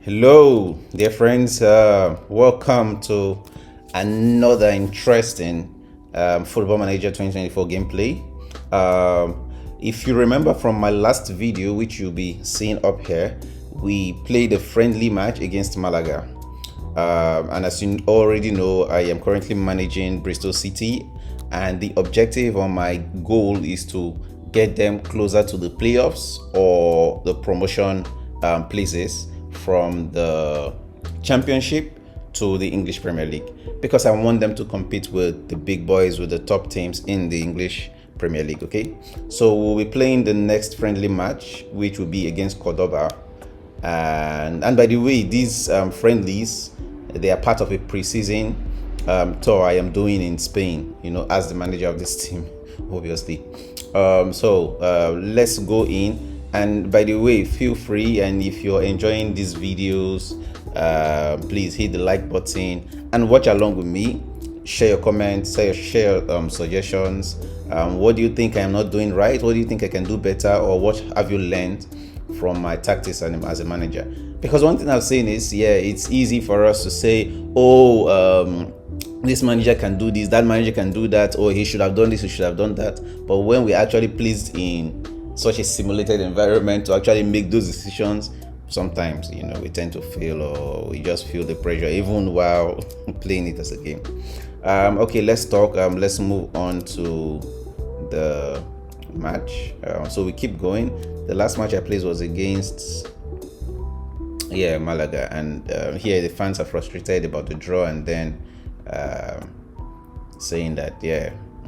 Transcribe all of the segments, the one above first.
Hello, dear friends. Welcome to another interesting Football Manager 2024 gameplay. If you remember from my last video, which you'll be seeing up here, we played a friendly match against Malaga. And as you already know, I am currently managing Bristol City, and the objective on my goal is to get them closer to the playoffs or the promotion places from the Championship to the English Premier League, because I want them to compete with the big boys, with the top teams in the English Premier League. Okay, so we'll be playing the next friendly match, which will be against Córdoba. And by the way, these friendlies, they are part of a preseason tour I am doing in Spain, as the manager of this team, obviously. So let's go in. And by the way, feel free, and if you're enjoying these videos, please hit the like button and watch along with me. Share your comments, share suggestions. What do you think I'm not doing right? What do you think I can do better? Or what have you learned from my tactics as a manager? Because one thing I've seen is, it's easy for us to say, this manager can do this, that manager can do that, or he should have done this, he should have done that. But when we're actually placed in such a simulated environment to actually make those decisions, sometimes we tend to fail, or we just feel the pressure even while playing it as a game. Okay, let's talk. Let's move on to the match. So we keep going. The last match I played was against Malaga, and here the fans are frustrated about the draw, and then saying that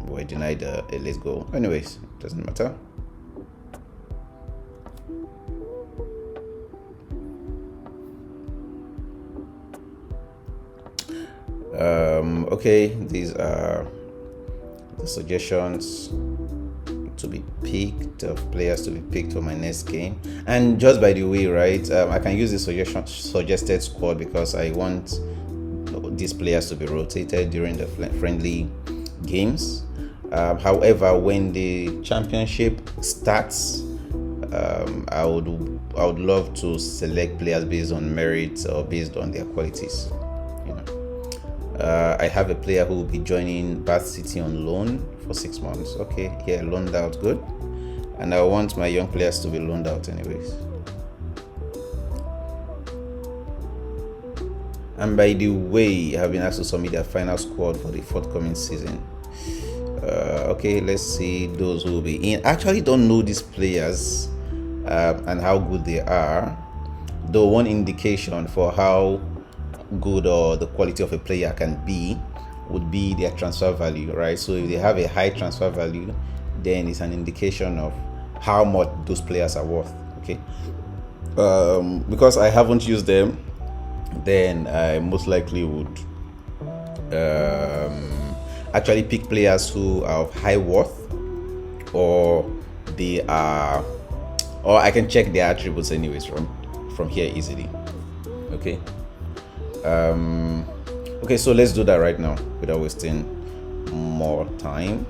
we're denied a late goal. Anyways, doesn't matter. Okay, these are the suggestions to be picked, of players to be picked for my next game. And just by the way, right, I can use this suggested squad because I want these players to be rotated during the friendly games. However, when the championship starts, I would love to select players based on merit or based on their qualities. I have a player who will be joining Bath City on loan for 6 months. Okay, loaned out, good. And I want my young players to be loaned out anyways. And by the way, I have been asked to submit their final squad for the forthcoming season. Okay, let's see those who will be in. I actually don't know these players and how good they are, though one indication for how good or the quality of a player can be would be their transfer value, right? So if they have a high transfer value, then it's an indication of how much those players are worth. Okay, because I haven't used them, then I most likely would actually pick players who are of high worth, or I can check their attributes anyways from here easily. Okay. Okay, so let's do that right now without wasting more time.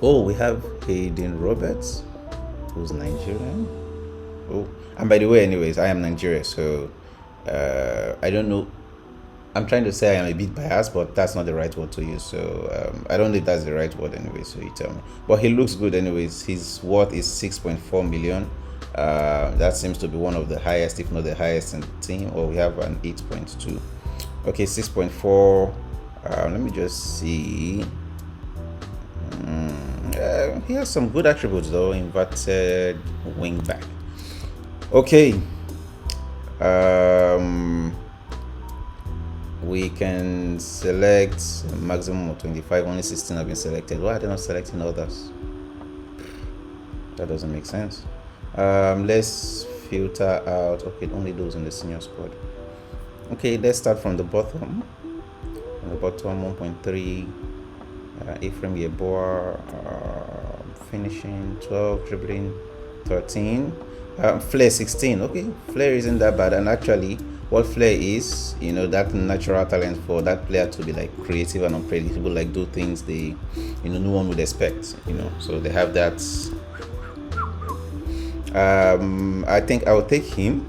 Oh, we have Hayden Roberts, who's Nigerian. Oh, and by the way, anyways, I am Nigerian, so I don't know. I'm trying to say I am a bit biased, but that's not the right word to use. So I don't know if that's the right word anyway. So you tell me. But he looks good anyways. His worth is 6.4 million. That seems to be one of the highest, if not the highest in the team. Or we have an 8.2. Okay, 6.4. Let me just see. He has some good attributes though. Inverted wing back. Okay. We can select a maximum of 25. Only 16 have been selected. Why are they not selecting others? That doesn't make sense. Let's filter out. Okay, only those in the senior squad. Okay, let's start from the bottom. On the bottom, 1.3. Ephraim Yeboah, finishing 12, dribbling 13. Flair 16. Okay, Flair isn't that bad. And actually, what Flair is, that natural talent for that player to be like creative and unpredictable, like do things no one would expect. So they have that. I think I will take him.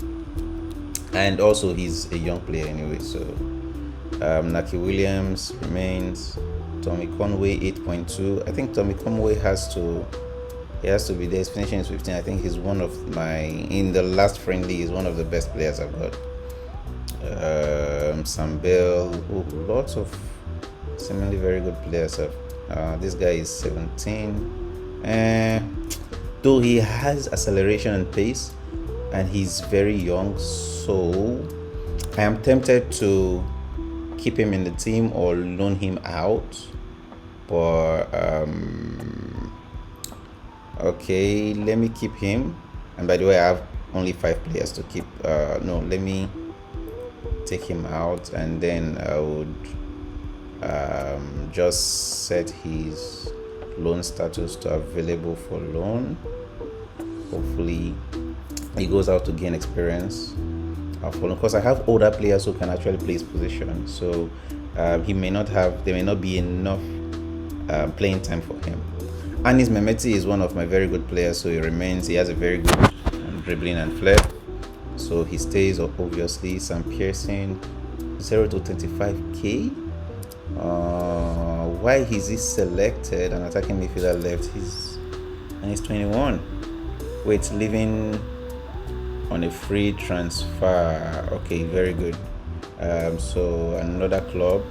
and also he's a young player anyway. So Naki Williams remains. Tommy Conway 8.2. I think Tommy Conway has to be there. He's finishing his 15. I think he's one of my, in the last friendly, he's one of the best players I've got. Sam Bell, lots of seemingly very good players. This guy is 17. Though he has acceleration and pace, and he's very young, so I am tempted to keep him in the team or loan him out. But okay, let me keep him. And by the way, I have only 5 players to keep. No, let me take him out, and then I would just set his loan status to available for loan. Hopefully he goes out to gain experience. Because I have older players who can actually play his position, so there may not be enough playing time for him. Anis Mehmeti is one of my very good players, so he has a very good dribbling and flair, so he stays. Obviously, Sam Pearson 0 to 25k. Why is he selected? An attacking midfielder left. He's 21. Wait, leaving on a free transfer. Okay, very good. So another club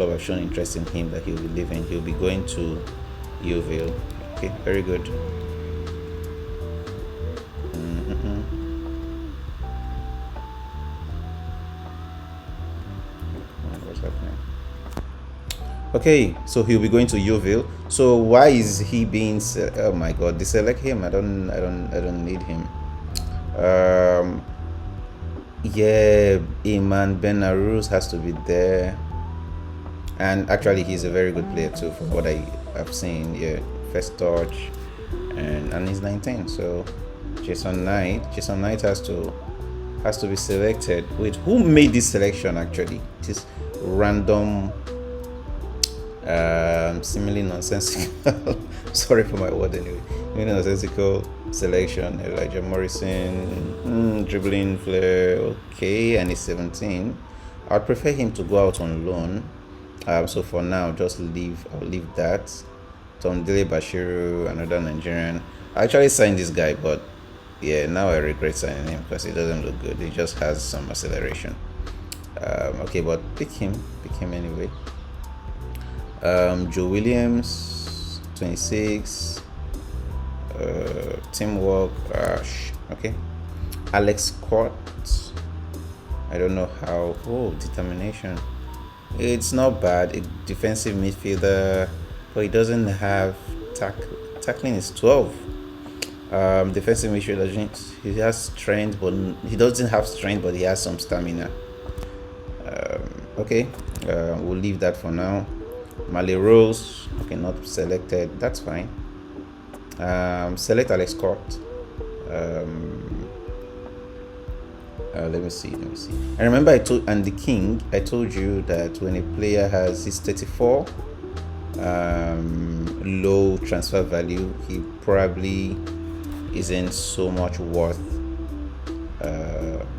have shown interest in him, that he'll be leaving. He'll be going to Yeovil. Okay, very good. What's happening? Okay, so he'll be going to Yeovil. So why is he being? Oh my God, deselect him. I don't need him. Yeah, Iman Benarous has to be there, and actually he's a very good player too, from what I have seen. Yeah, first touch, and he's 19. So Jason Knight has to be selected. Wait, who made this selection? Actually, this random, seemingly nonsensical. Sorry for my word anyway. Nonsensical selection. Elijah Morrison, dribbling flair, okay, and he's 17. I'd prefer him to go out on loan. So for now, I'll leave that. Tom Dele Bashiru, another Nigerian. I actually signed this guy, but yeah, now I regret signing him because he doesn't look good. He just has some acceleration. Okay, but pick him anyway. Joe Williams, 26. Teamwork, okay. Alex Scott, I don't know how. Determination, it's not bad. A defensive midfielder, but he doesn't have tackling is 12. Defensive midfielder, he has strength, but he doesn't have strength, but he has some stamina. Okay, we'll leave that for now. Mali Rose, okay, not selected, that's fine. Select Alex Scott. Let me see. I remember I told you that when a player has his 34 low transfer value, he probably isn't so much worth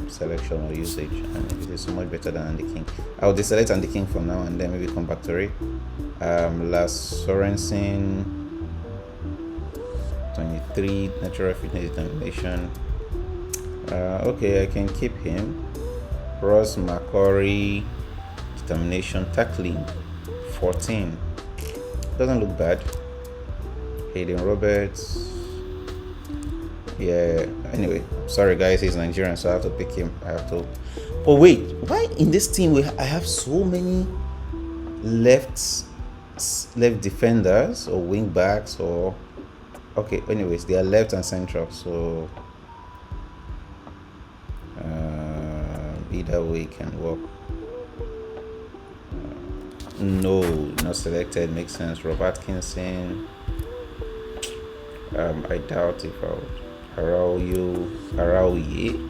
selection or usage, and it is so much better than Andy King. I'll deselect Andy King for now and then maybe come back to it. Lars Sorensen, 23, natural fitness determination. Okay, I can keep him. Ross McCory, determination, tackling, 14. Doesn't look bad. Hayden Roberts. Yeah, anyway, sorry guys, he's Nigerian, so I have to pick him. But wait, why in this team I have so many left defenders or wing backs or... Okay, anyways, they are left and central, so either way can work. No, not selected, makes sense. Rob Atkinson, I doubt if I would. Araoye,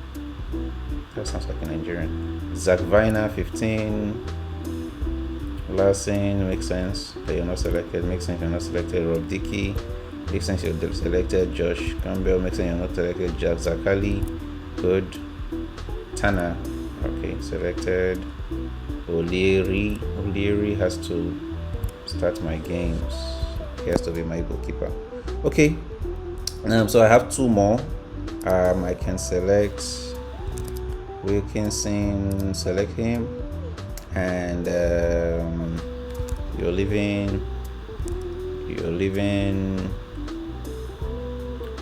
that sounds like a Nigerian. Zach Viner, 15. Larson, makes sense that you're not selected, makes sense you're not selected. Rob Dickey, makes sense you're selected. Josh Campbell, makes sense you're not selected. Jack Zakali, Good. Tana. Okay, selected. O'Leary has to start my games. He has to be my goalkeeper. Okay. So I have two more. I can select Wilkinson, select him, and you're leaving.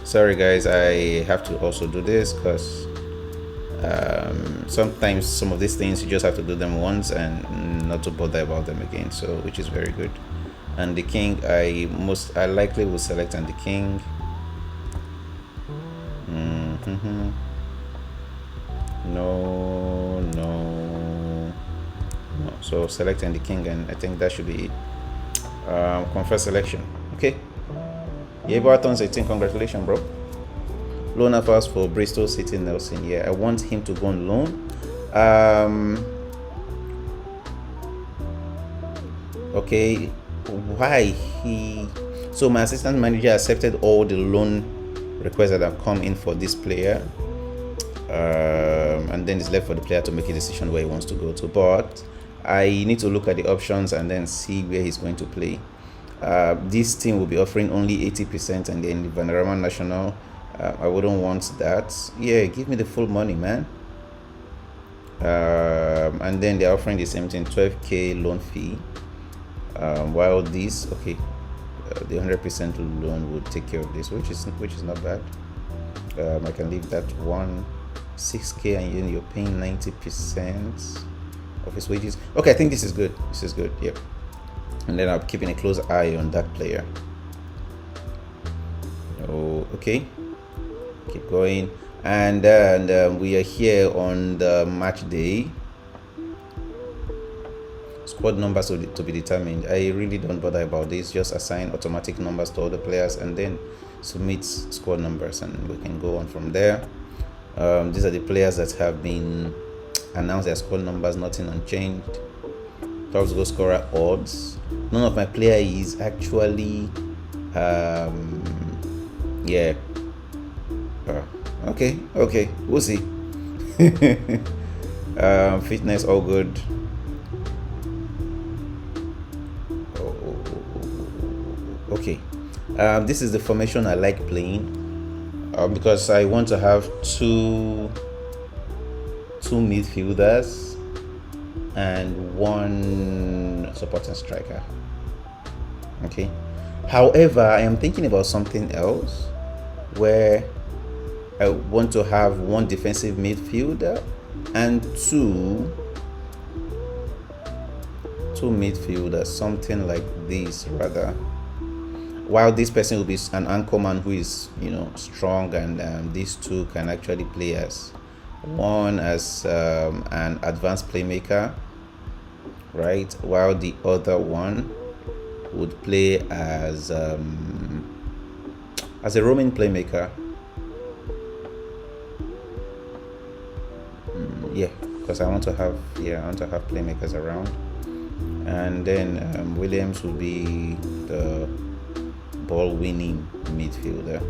Sorry guys, I have to also do this because sometimes some of these things you just have to do them once and not to bother about them again, so which is very good. And the king, I likely will select and the king. No. So selecting the king, and I think that should be it. Confirm selection. Okay. Yebarton's 18. Congratulations, bro. Loan offers for Bristol City Nelson. Yeah, I want him to go on loan. Okay, why he? So my assistant manager accepted all the loan requests that have come in for this player, and then it's left for the player to make a decision where he wants to go to. But I need to look at the options and then see where he's going to play. This team will be offering only 80%, and then the Vanarama National, I wouldn't want that. Yeah, give me the full money, man. And then they're offering the same thing, 12k loan fee. While this, okay, the 100% loan would take care of this, which is not bad. I can leave that one, 6k, and then you're paying 90% of his wages. Okay, I think this is good. Yep. And then I'm keeping a close eye on that player. Oh, okay. Keep going. And we are here on the match day. Squad numbers to be determined. I really don't bother about this. Just assign automatic numbers to all the players and then submit squad numbers, and we can go on from there. These are the players that have been announced their squad numbers. Nothing unchanged. Top goal scorer odds. None of my player is actually yeah. Okay, we'll see. Fitness all good. Okay, this is the formation I like playing because I want to have two midfielders and one supporting striker. Okay, however, I am thinking about something else where I want to have one defensive midfielder and two midfielders, something like this rather. While this person will be an anchorman who is, strong, and these two can actually play as one as an advanced playmaker, right? While the other one would play as a roaming playmaker. Yeah, because I want to have playmakers around, and then Williams will be the ball-winning midfielder.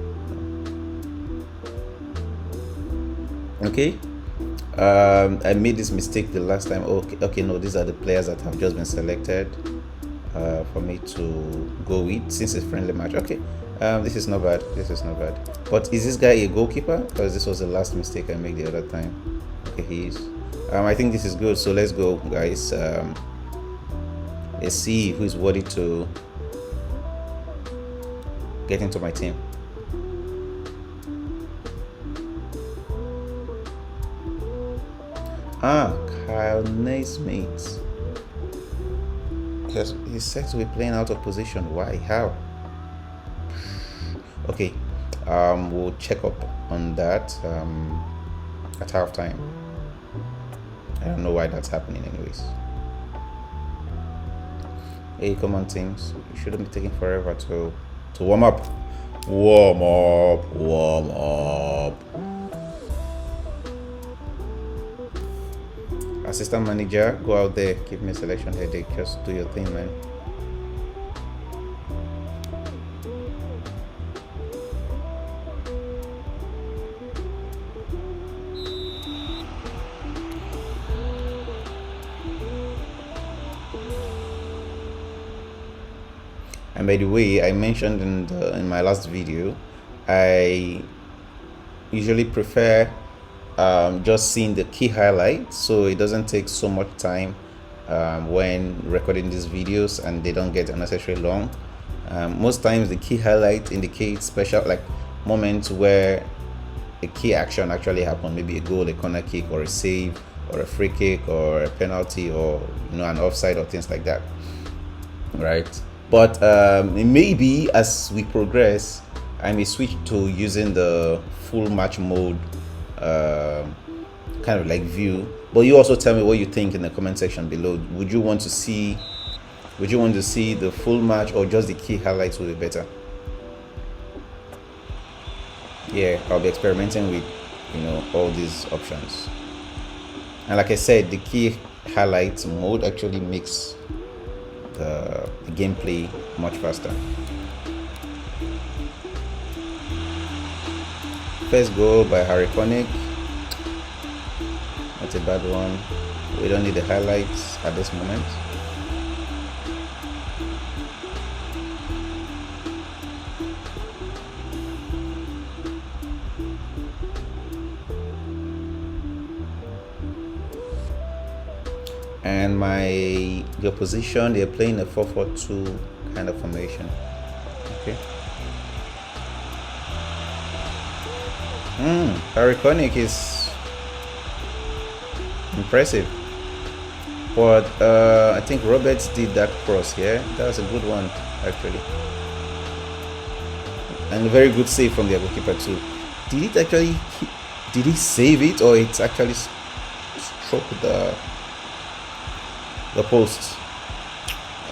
Okay, I made this mistake the last time. Okay, no, these are the players that have just been selected for me to go with since it's friendly match. Okay, this is not bad. But is this guy a goalkeeper? Because this was the last mistake I made the other time. Okay, he is. I think this is good. So let's go, guys. Let's see who is worthy to get into my team. Kyle Naismith. Yes, he's said to be playing out of position. Why? How? Okay, we'll check up on that at halftime. I don't know why that's happening anyways. Hey, come on teams, you shouldn't be taking forever to warm up. Assistant manager, go out there, give me a selection headache. Just do your thing, man. And by the way, I mentioned in my last video, I usually prefer just seeing the key highlights, so it doesn't take so much time when recording these videos, and they don't get unnecessarily long. Most times the key highlight indicates special, like, moments where a key action actually happened, maybe a goal, a corner kick, or a save, or a free kick, or a penalty, or an offside, or things like that, right? But maybe as we progress, I may switch to using the full match mode kind of like view. But you also tell me what you think in the comment section below. Would you want to see the full match, or just the key highlights will be better? Yeah, I'll be experimenting with all these options. And like I said, the key highlights mode actually makes the gameplay much faster. First goal by Harry Connick. That's a bad one. We don't need the highlights at this moment. And the opposition, they're playing a 4-4-2 kind of formation. Okay. Harry Connick is impressive, but I think Roberts did that cross here. That was a good one, actually, and a very good save from the goalkeeper too. Did he save it, or it's actually struck the post?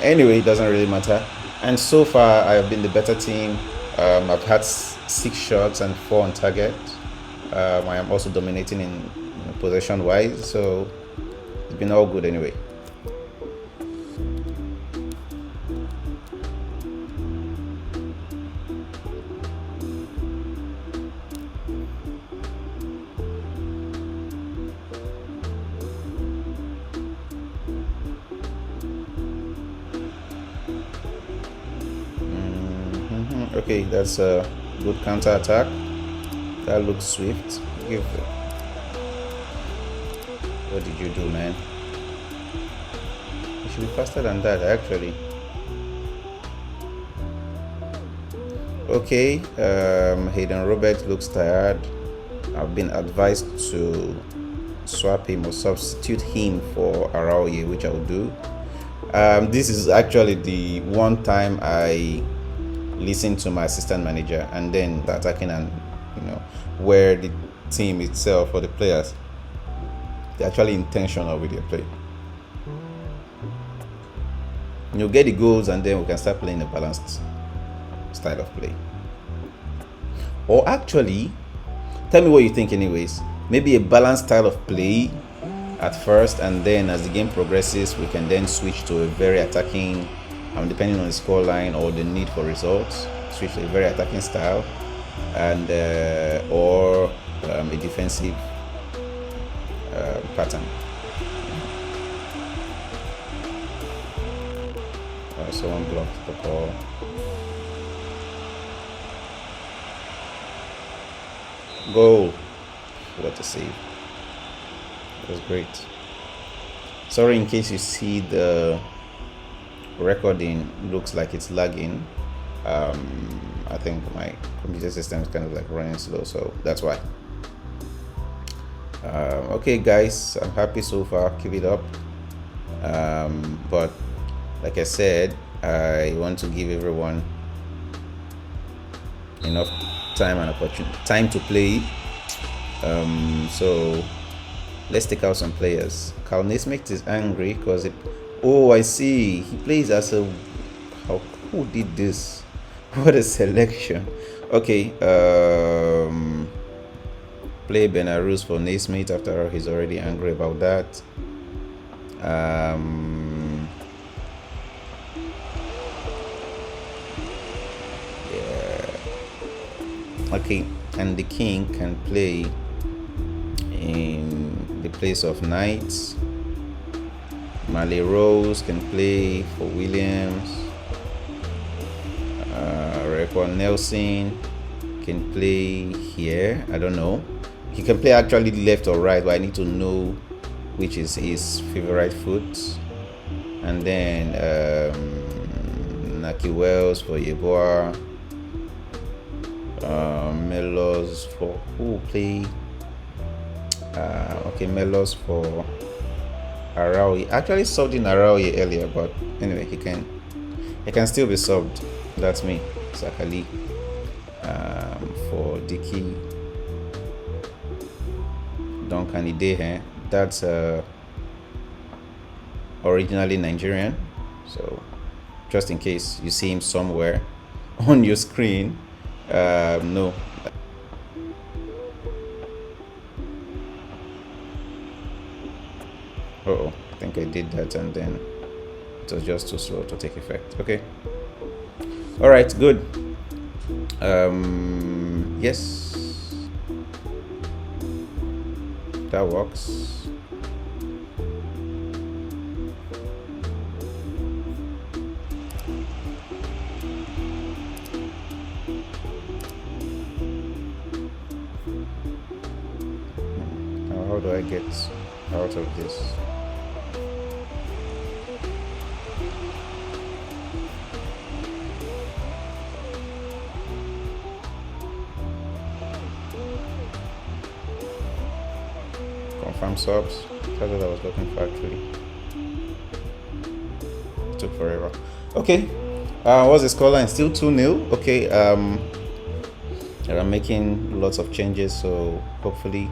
Anyway, it doesn't really matter. And so far, I have been the better team. I've had 6 shots and 4 on target. I am also dominating in possession wise, so it's been all good anyway. Okay, that's a good counter attack. That looks swift. What did you do, man? You should be faster than that, actually. Okay, Hayden Roberts looks tired. I've been advised to swap him or substitute him for Arauye, which I will do. This is actually the one time I listen to my assistant manager and then attacking, and where the team itself or the players, they're actually intentional with their play. Get the goals, and then we can start playing a balanced style of play. Or actually, tell me what you think anyways. Maybe a balanced style of play at first, and then as the game progresses, we can then switch to a very attacking, depending on the scoreline or the need for results, switch to a very attacking style, and or a defensive pattern. Someone blocked the ball. Goal. What a save. That was great. Sorry in case you see the recording looks like it's lagging. I think my computer system is kind of like running slow, so that's why. Okay guys, I'm happy so far. Keep it up. But like I said, I want to give everyone enough time and time to play. So let's take out some players. Carl Naismith is angry because I see he plays as a who did this? What a selection. Okay, play Belarus for Naismith. After all, he's already angry about that. Okay, and the king can play in the place of knights. Marley Rose can play for Williams. for Nelson. Can play here. I don't know. He can play actually left or right, but I need to know which is his favorite foot. And then Naki Wells for Yeboah. Melos for who play? Okay, Melos for Araui. Actually subbed in Araui earlier, but anyway, he can still be subbed. That's me, Sakali. For Dicky, Duncan Idehe. That's originally Nigerian, so just in case you see him somewhere on your screen, no. I think I did that and then it was just too slow to take effect. Okay, all right, good. Yes, that works. Now how do I get out of this? Confirm subs. That's what I was looking for actually. It took forever. Okay. What's the scoreline? Still 2-0. Okay. I'm making lots of changes, so hopefully.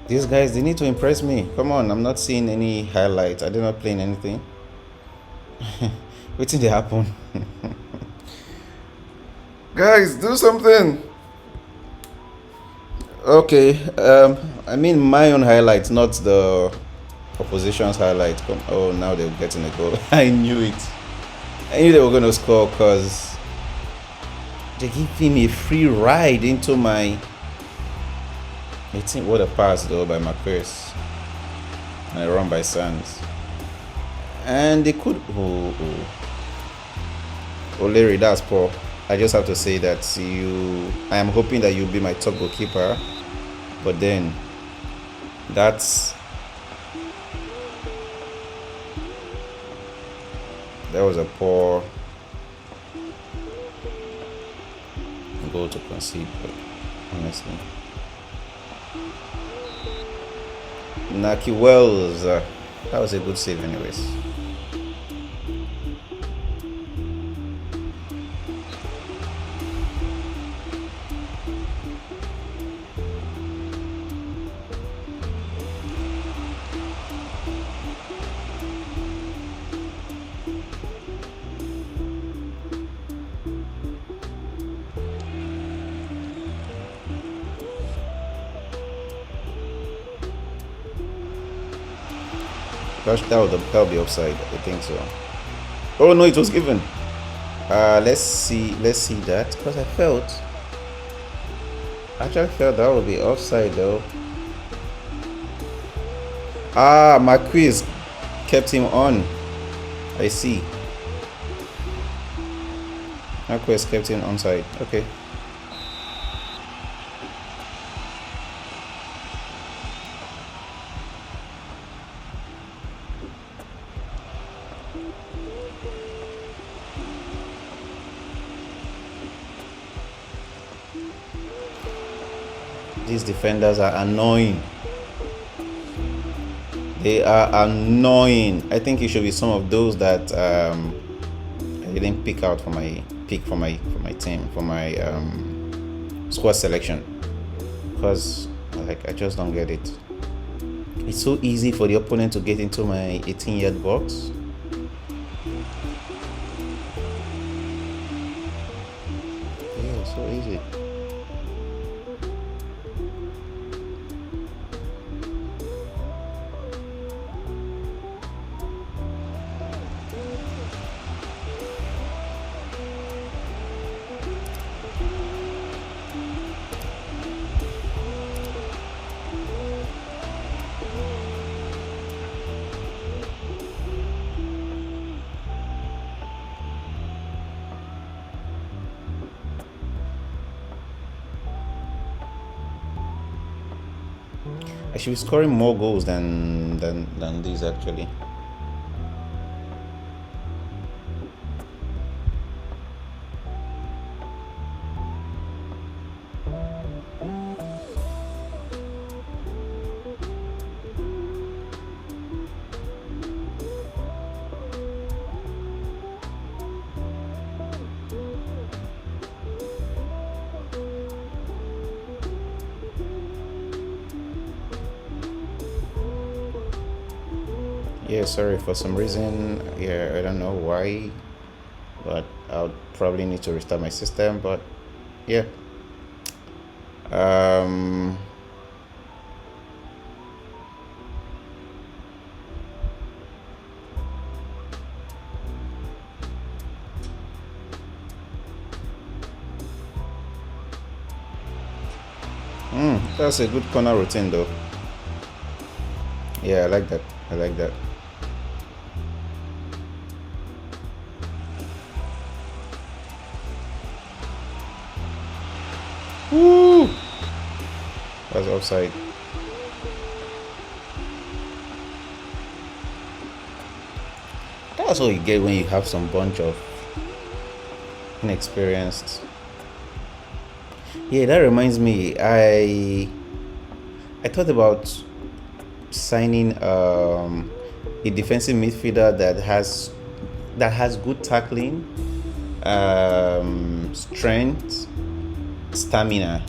These guys, they need to impress me. Come on, I'm not seeing any highlights. I did not play in anything. What did they happen? Guys, do something. Okay, I mean my own highlights, not the opposition's highlights. Oh, now they're getting a goal. I knew it. I knew they were going to score because they give me a free ride into my... I think what a pass though by Marquez and a run by Sands, and they could. Larry, that's poor. I just have to say that I am hoping that you'll be my top goalkeeper, but then that was a poor goal to concede, but honestly. Naki Wells, that was a good save anyways. That'll be offside, I think so. Oh no, it was given. Let's see that, because I actually felt that would be offside though. Marquez kept him on. I see. Marquez kept him onside. Okay. These defenders are annoying. They are annoying. I think it should be some of those that I didn't pick for my team, for my squad selection, because Like, I just don't get it. It's so easy for the opponent to get into my 18-yard box. Yeah, so easy. I should be scoring more goals than these actually. Yeah, sorry, for some reason, yeah, I don't know why, but I'll probably need to restart my system. But yeah, um that's a good corner routine though. Yeah, I like that. I like that. Woo! That's offside. That's what you get when you have some bunch of inexperienced. Yeah, that reminds me. I thought about signing a defensive midfielder that has good tackling, strength, stamina,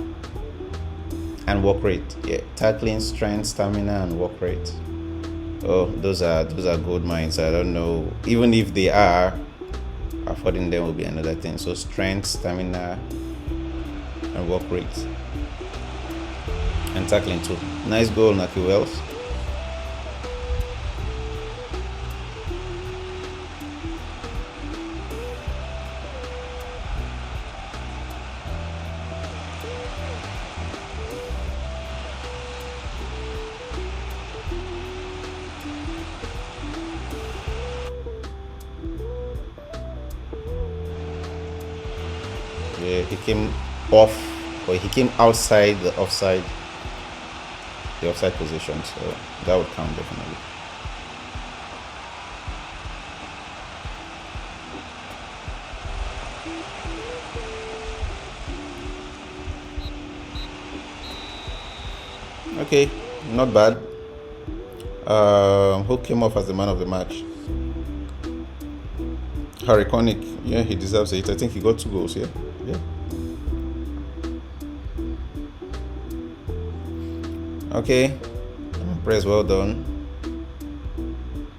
and work rate. Yeah, tackling, strength, stamina, and work rate. Oh, those are gold mines. I don't know. Even if they are, affording them will be another thing. So strength, stamina, and work rate, and tackling too. Nice goal, Naki Wells. Yeah, he came off, or he came outside the offside position, so that would count definitely. Okay, not bad. Who came off as the man of the match? Harry Connick. Yeah, he deserves it. I think he got 2 goals. Yeah. Okay, Press, well done.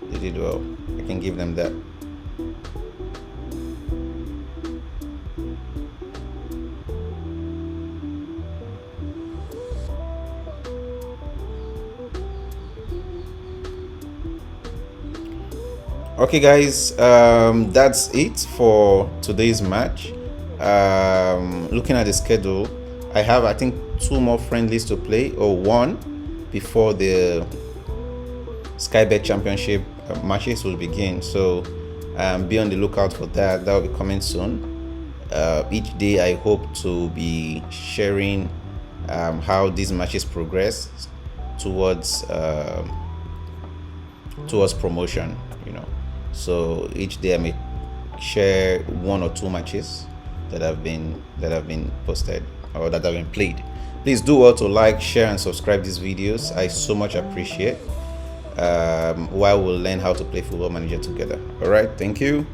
They did well. I can give them that. Okay, guys, that's it for today's match. Looking at the schedule, I have, I think, 2 more friendlies to play, or 1 before the Skybet Championship matches will begin. So be on the lookout for that. That will be coming soon. Each day I hope to be sharing how these matches progress towards promotion, so each day I may share 1 or 2 matches that have been posted or that have been played. Please do well to like, share, and subscribe these videos. I so much appreciate while we'll learn how to play Football Manager together. All right, thank you.